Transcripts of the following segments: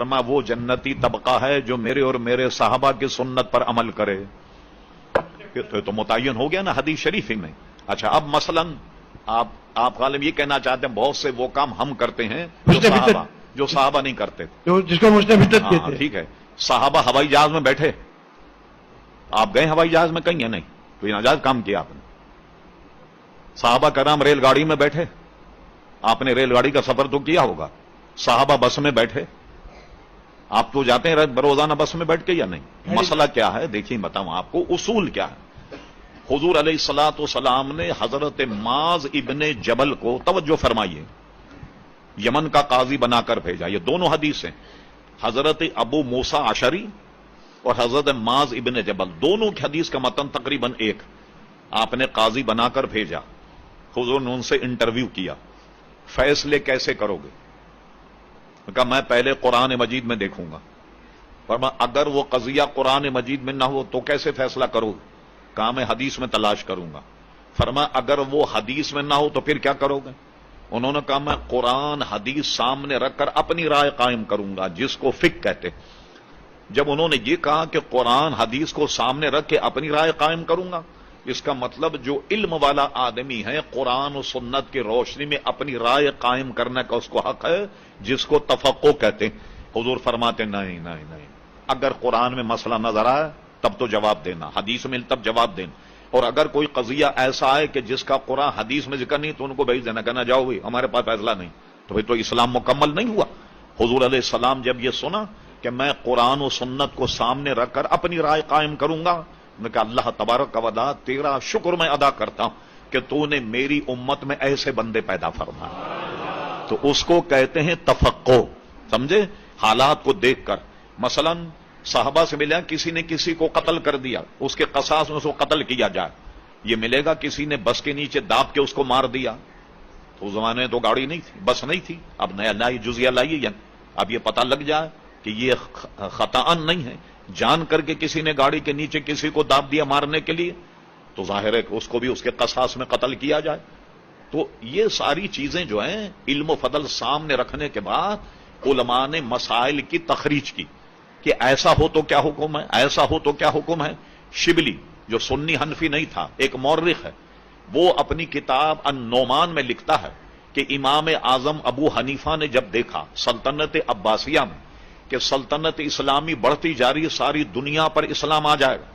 فرما وہ جنتی طبقہ ہے جو میرے اور میرے صحابہ کی سنت پر عمل کرے. تو متعین ہو گیا نا حدیث شریفی میں. اچھا اب مثلا آپ غالب یہ کہنا چاہتے ہیں بہت سے وہ کام ہم کرتے ہیں جو صحابہ نہیں کرتے تھے, جس کو مجھ نے بدعت کہتے ہیں. ٹھیک ہے. صحابہ ہوائی جہاز میں بیٹھے, آپ گئے ہوائی جہاز میں کہیں یا نہیں؟ تو یہ ناجائز کام کیا آپ نے. صحابہ کرام ریل گاڑی میں بیٹھے, آپ نے ریل گاڑی کا سفر تو کیا ہوگا. صحابہ بس میں بیٹھے, آپ تو جاتے ہیں روزانہ بس میں بیٹھ کے یا نہیں؟ مسئلہ کیا ہے دیکھیں بتاؤں آپ کو, اصول کیا ہے. حضور علیہ الصلوۃ والسلام نے حضرت معاذ ابن جبل کو, توجہ فرمائیے, یمن کا قاضی بنا کر بھیجا. یہ دونوں حدیث ہیں, حضرت ابو موسیٰ اشعری اور حضرت معاذ ابن جبل, دونوں کی حدیث کا متن تقریباً ایک. آپ نے قاضی بنا کر بھیجا, حضور نے ان سے انٹرویو کیا, فیصلے کیسے کرو گے؟ کہا میں پہلے قرآن مجید میں دیکھوں گا. فرمایا اگر وہ قضیہ قرآن مجید میں نہ ہو تو کیسے فیصلہ کرو؟ کہا میں حدیث میں تلاش کروں گا. فرمایا اگر وہ حدیث میں نہ ہو تو پھر کیا کرو گے؟ انہوں نے کہا میں قرآن حدیث سامنے رکھ کر اپنی رائے قائم کروں گا, جس کو فقہ کہتے. جب انہوں نے یہ کہا کہ قرآن حدیث کو سامنے رکھ کے اپنی رائے قائم کروں گا, اس کا مطلب جو علم والا آدمی ہے قرآن و سنت کی روشنی میں اپنی رائے قائم کرنے کا اس کو حق ہے, جس کو تفقہ کہتے ہیں. حضور فرماتے نہیں نہیں نہیں, اگر قرآن میں مسئلہ نظر آئے تب تو جواب دینا, حدیث میں تب جواب دینا. اور اگر کوئی قضیہ ایسا ہے کہ جس کا قرآن حدیث میں ذکر نہیں تو ان کو بھیج دینا, کہنا جاؤ بھائی ہمارے پاس فیصلہ نہیں. تو پھر تو اسلام مکمل نہیں ہوا. حضور علیہ السلام جب یہ سنا کہ میں قرآن و سنت کو سامنے رکھ کر اپنی رائے قائم کروں گا, نے کہا اللہ تبارک و تعالی تیرا شکر میں ادا کرتا ہوں کہ تو نے میری امت میں ایسے بندے پیدا فرمائے. تو اس کو کہتے ہیں تفقہ. سمجھے؟ حالات کو دیکھ کر. مثلا صحابہ سے ملا کسی نے کسی کو قتل کر دیا, اس کے قصاص میں اس کو قتل کیا جائے. یہ ملے گا کسی نے بس کے نیچے داب کے اس کو مار دیا, تو اس زمانے میں تو گاڑی نہیں تھی, بس نہیں تھی. اب نیا نئی جزیہ لائیے, اب یہ پتہ لگ جائے کہ یہ خطأً نہیں ہے, جان کر کے کسی نے گاڑی کے نیچے کسی کو داب دیا مارنے کے لیے, تو ظاہر ہے کہ اس کو بھی اس کے قصاص میں قتل کیا جائے. تو یہ ساری چیزیں جو ہیں علم و فضل سامنے رکھنے کے بعد علماء نے مسائل کی تخریج کی کہ ایسا ہو تو کیا حکم ہے, ایسا ہو تو کیا حکم ہے. شبلی جو سنی حنفی نہیں تھا, ایک مورخ ہے, وہ اپنی کتاب النعمان میں لکھتا ہے کہ امام اعظم ابو حنیفہ نے جب دیکھا سلطنت عباسیہ میں کہ سلطنت اسلامی بڑھتی جا رہی ہے, ساری دنیا پر اسلام آ جائے گا,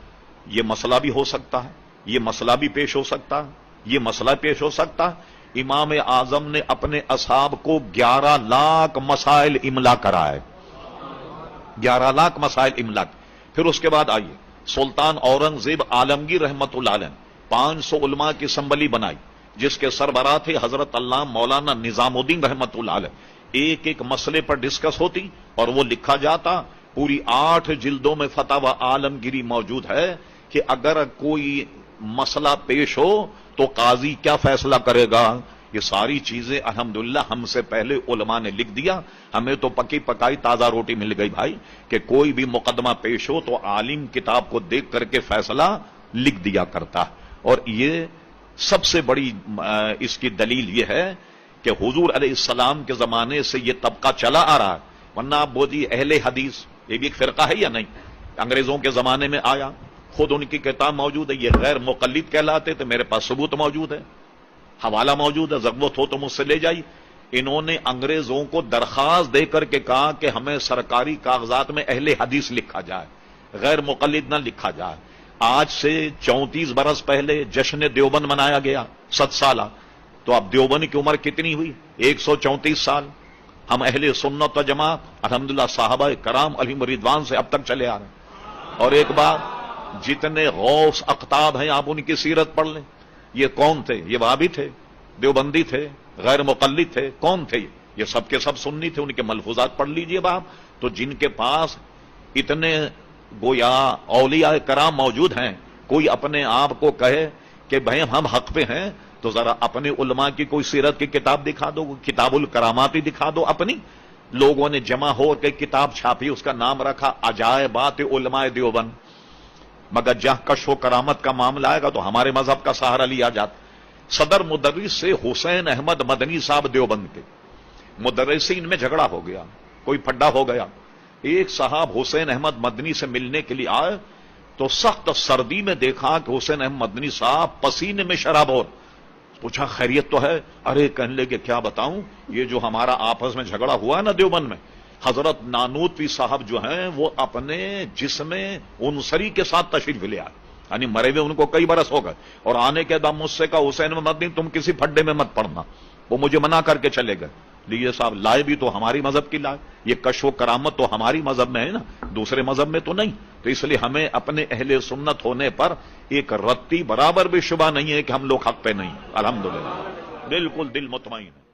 یہ مسئلہ بھی ہو سکتا ہے, یہ مسئلہ بھی پیش ہو سکتا ہے, یہ مسئلہ پیش ہو سکتا ہے. امام اعظم نے اپنے اصحاب کو 11 لاکھ مسائل املا کرائے, 11 لاکھ مسائل املا. پھر اس کے بعد آئیے سلطان اورنگزیب عالمگیر رحمت اللہ علیہ 500 علماء کی اسمبلی بنائی, جس کے سربراہ تھے حضرت علامہ مولانا نظام الدین رحمت اللہ علیہ. ایک ایک مسئلے پر ڈسکس ہوتی اور وہ لکھا جاتا. پوری 8 جلدوں میں فتاوی عالمگیری موجود ہے کہ اگر کوئی مسئلہ پیش ہو تو قاضی کیا فیصلہ کرے گا. یہ ساری چیزیں الحمدللہ ہم سے پہلے علماء نے لکھ دیا. ہمیں تو پکی پکائی تازہ روٹی مل گئی بھائی کہ کوئی بھی مقدمہ پیش ہو تو عالم کتاب کو دیکھ کر کے فیصلہ لکھ دیا کرتا. اور یہ سب سے بڑی اس کی دلیل یہ ہے کہ حضور علیہ السلام کے زمانے سے یہ طبقہ چلا آ رہا ہے. ورنہ آپ بولیے اہل حدیث یہ بھی ایک فرقہ ہے یا نہیں؟ انگریزوں کے زمانے میں آیا, خود ان کی کتاب موجود ہے, یہ غیر مقلد کہلاتے تھے, میرے پاس ثبوت موجود ہے, حوالہ موجود ہے, ضرورت ہو تو مجھ سے لے جائیے. انہوں نے انگریزوں کو درخواست دے کر کے کہا کہ ہمیں سرکاری کاغذات میں اہل حدیث لکھا جائے, غیر مقلد نہ لکھا جائے. آج سے 34 برس پہلے جشن دیوبند منایا گیا 7 سالہ, تو اب دیوبند کی عمر کتنی ہوئی؟ 134 سال. ہم اہل سنت و جماعت الحمدللہ صحابہ کرام علیہم رضوان سے اب تک چلے آ رہے ہیں. اور ایک بات, جتنے غوث اقطاب ہیں آپ ان کی سیرت پڑھ لیں. یہ کون تھے؟ یہ وہابی تھے, دیوبندی تھے, غیر مقلد تھے, کون تھے؟ یہ سب کے سب سنی تھے. ان کے ملفوظات پڑھ لیجئے آپ. تو جن کے پاس اتنے گویا اولیاء کرام موجود ہیں, کوئی اپنے آپ کو کہے کہ بھائی ہم حق پہ ہیں, تو ذرا اپنے علماء کی کوئی سیرت کی کتاب دکھا دو, کتاب الکرامات ہی دکھا دو اپنی. لوگوں نے جمع ہو کے کتاب چھاپی, اس کا نام رکھا عجائبات علماء دیوبند. مگر جہاں کشف و کرامت کا معاملہ آئے گا تو ہمارے مذہب کا سہارا لیا جاتا. صدر مدرس سے حسین احمد مدنی صاحب دیوبند کے مدرسین میں جھگڑا ہو گیا, کوئی پھڈا ہو گیا. ایک صاحب حسین احمد مدنی سے ملنے کے لیے آئے تو سخت سردی میں دیکھا کہ حسین احمد مدنی صاحب پسینے میں شراب اور پوچھا خیریت تو ہے؟ ارے کہنے لگے کیا بتاؤں، یہ جو ہمارا آپس میں جھگڑا ہوا ہے نا دیوبند میں، حضرت نانوتوی صاحب جو ہیں وہ اپنے جسم انصری کے ساتھ تشریف لے آئے، یعنی مرے ہوئے ان کو کئی برس ہو گئے، اور آنے کے دم مجھ سے کہا حسین مدنی تم کسی پھڈے میں مت پڑنا، وہ مجھے منع کر کے چلے گئے۔ لیے صاحب لائے بھی تو ہماری مذہب کی لائے، یہ کشف و کرامت تو ہماری مذہب میں ہے نا، دوسرے مذہب میں تو نہیں، تو اس لیے ہمیں اپنے اہل سنت ہونے پر ایک رتی برابر بھی شبہ نہیں ہے کہ ہم لوگ حق پہ نہیں، الحمدللہ بالکل دل مطمئن ہے۔